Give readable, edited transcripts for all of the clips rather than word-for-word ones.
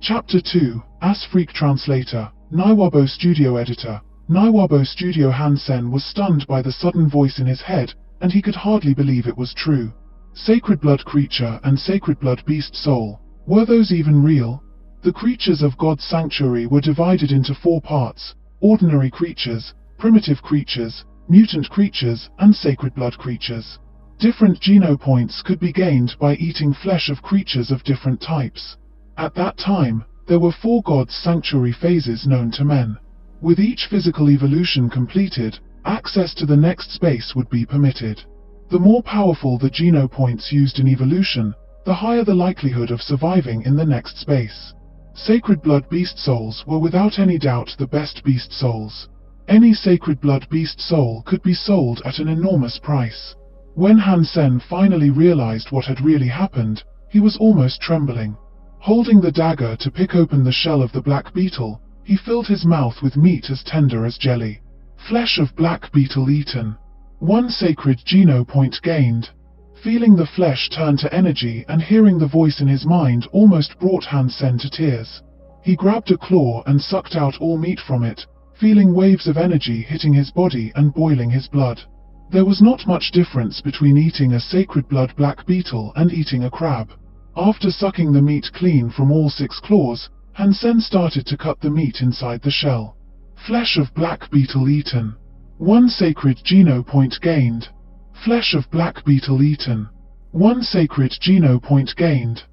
Chapter 2, As Freak Translator, Naiwabo Studio Editor. Naiwabo Studio. Han Sen was stunned by the sudden voice in his head, and he could hardly believe it was true. Sacred blood creature and sacred blood beast soul. Were those even real? The creatures of God's sanctuary were divided into 4 parts: ordinary creatures, primitive creatures, mutant creatures, and sacred blood creatures. Different genopoints could be gained by eating flesh of creatures of different types. At that time, there were 4 God's sanctuary phases known to men. With each physical evolution completed, access to the next space would be permitted. The more powerful the genopoints used in evolution, the higher the likelihood of surviving in the next space. Sacred blood beast souls were without any doubt the best beast souls. Any sacred blood beast soul could be sold at an enormous price. When Han Sen finally realized what had really happened, he was almost trembling. Holding the dagger to pick open the shell of the black beetle, he filled his mouth with meat as tender as jelly. Flesh of black beetle eaten. 1 sacred genopoint gained. Feeling the flesh turn to energy and hearing the voice in his mind almost brought Han Sen to tears. He grabbed a claw and sucked out all meat from it, feeling waves of energy hitting his body and boiling his blood. There was not much difference between eating a sacred blood black beetle and eating a crab. After sucking the meat clean from all 6 claws, Han Sen started to cut the meat inside the shell. Flesh of black beetle eaten. 1 sacred genopoint gained. Flesh of black beetle eaten. 1 sacred genopoint gained.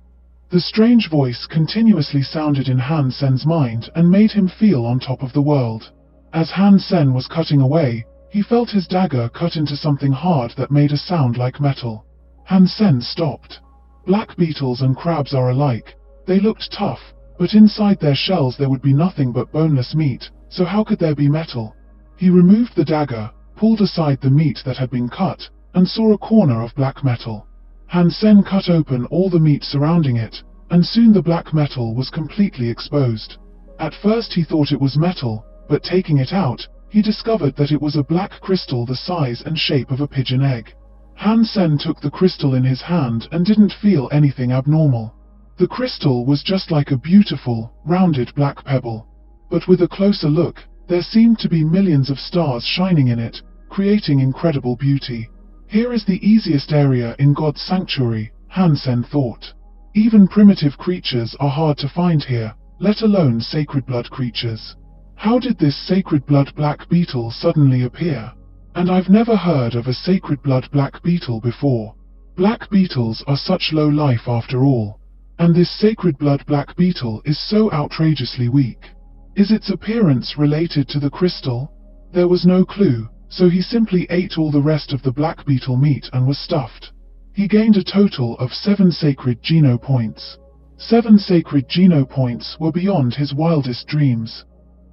The strange voice continuously sounded in Han Sen's mind and made him feel on top of the world. As Han Sen was cutting away, he felt his dagger cut into something hard that made a sound like metal. Han Sen stopped. Black beetles and crabs are alike. They looked tough, but inside their shells there would be nothing but boneless meat, so how could there be metal? He removed the dagger, pulled aside the meat that had been cut, and saw a corner of black metal. Han Sen cut open all the meat surrounding it, and soon the black metal was completely exposed. At first he thought it was metal, but taking it out, he discovered that it was a black crystal the size and shape of a pigeon egg. Han Sen took the crystal in his hand and didn't feel anything abnormal. The crystal was just like a beautiful, rounded black pebble. But with a closer look, there seemed to be millions of stars shining in it, creating incredible beauty. Here is the easiest area in God's sanctuary, Han Sen thought. Even primitive creatures are hard to find here, let alone sacred blood creatures. How did this sacred blood black beetle suddenly appear? And I've never heard of a sacred blood black beetle before. Black beetles are such low life after all. And this sacred blood black beetle is so outrageously weak. Is its appearance related to the crystal? There was no clue, so he simply ate all the rest of the black beetle meat and was stuffed. He gained a total of 7 sacred genopoints. 7 sacred genopoints were beyond his wildest dreams.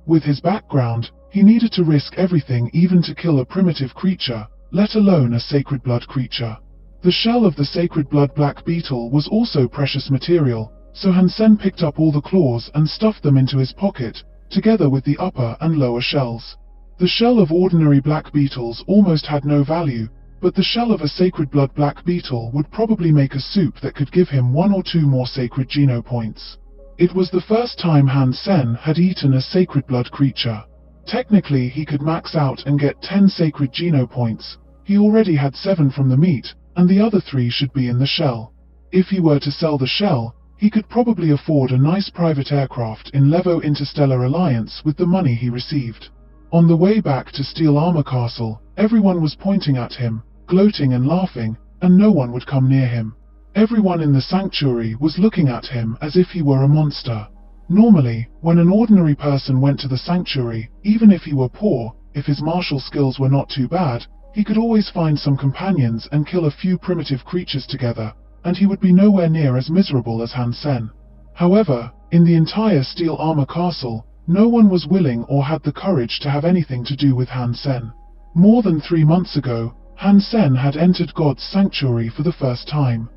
With his background, he needed to risk everything even to kill a primitive creature, let alone a sacred blood creature. The shell of the sacred blood black beetle was also precious material, so Han Sen picked up all the claws and stuffed them into his pocket, together with the upper and lower shells. The shell of ordinary black beetles almost had no value, but the shell of a sacred blood black beetle would probably make a soup that could give him 1 or 2 more sacred genopoints. It was the first time Han Sen had eaten a sacred blood creature. Technically he could max out and get 10 sacred genopoints. He already had 7 from the meat, and the other 3 should be in the shell. If he were to sell the shell, he could probably afford a nice private aircraft in Levo Interstellar Alliance with the money he received. On the way back to Steel Armor Castle, everyone was pointing at him, gloating and laughing, and no one would come near him. Everyone in the sanctuary was looking at him as if he were a monster. Normally, when an ordinary person went to the sanctuary, even if he were poor, if his martial skills were not too bad, he could always find some companions and kill a few primitive creatures together, and he would be nowhere near as miserable as Han Sen. However, in the entire Steel Armor Castle, no one was willing or had the courage to have anything to do with Han Sen. More than 3 months ago, Han Sen had entered God's sanctuary for the first time.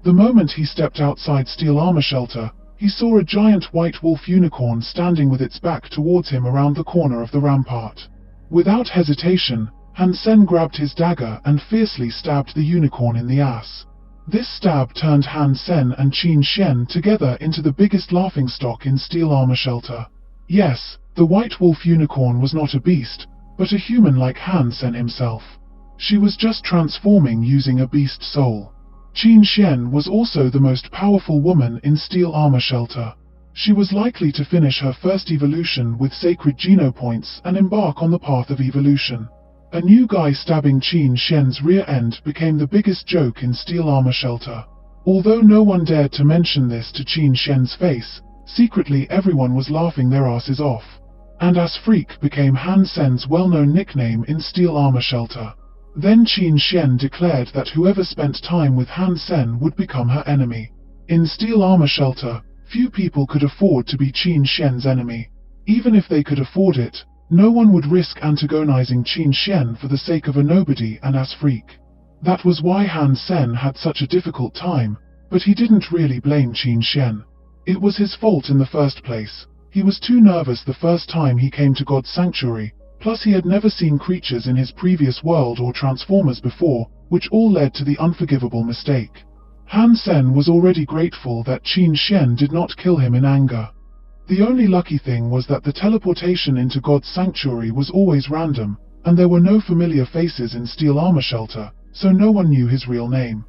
The moment he stepped outside Steel Armor Shelter, he saw a giant white wolf unicorn standing with its back towards him around the corner of the rampart. Without hesitation, Han Sen grabbed his dagger and fiercely stabbed the unicorn in the ass. This stab turned Han Sen and Qin Shen together into the biggest laughingstock in Steel Armor Shelter. Yes, the White Wolf Unicorn was not a beast, but a human like Han Sen himself. She was just transforming using a beast soul. Qin Shen was also the most powerful woman in Steel Armor Shelter. She was likely to finish her first evolution with sacred genopoints and embark on the path of evolution. A new guy stabbing Qin Shen's rear end became the biggest joke in Steel Armor Shelter. Although no one dared to mention this to Qin Shen's face, secretly everyone was laughing their asses off. And Ass Freak became Han Sen's well-known nickname in Steel Armor Shelter. Then Qin Shen declared that whoever spent time with Han Sen would become her enemy. In Steel Armor Shelter, few people could afford to be Qin Shen's enemy. Even if they could afford it, no one would risk antagonizing Qin Shen for the sake of a nobody and Ass Freak. That was why Han Sen had such a difficult time, but he didn't really blame Qin Shen. It was his fault in the first place. He was too nervous the first time he came to God's Sanctuary, plus he had never seen creatures in his previous world or Transformers before, which all led to the unforgivable mistake. Han Sen was already grateful that Qin Shen did not kill him in anger. The only lucky thing was that the teleportation into God's Sanctuary was always random, and there were no familiar faces in Steel Armor Shelter, so no one knew his real name.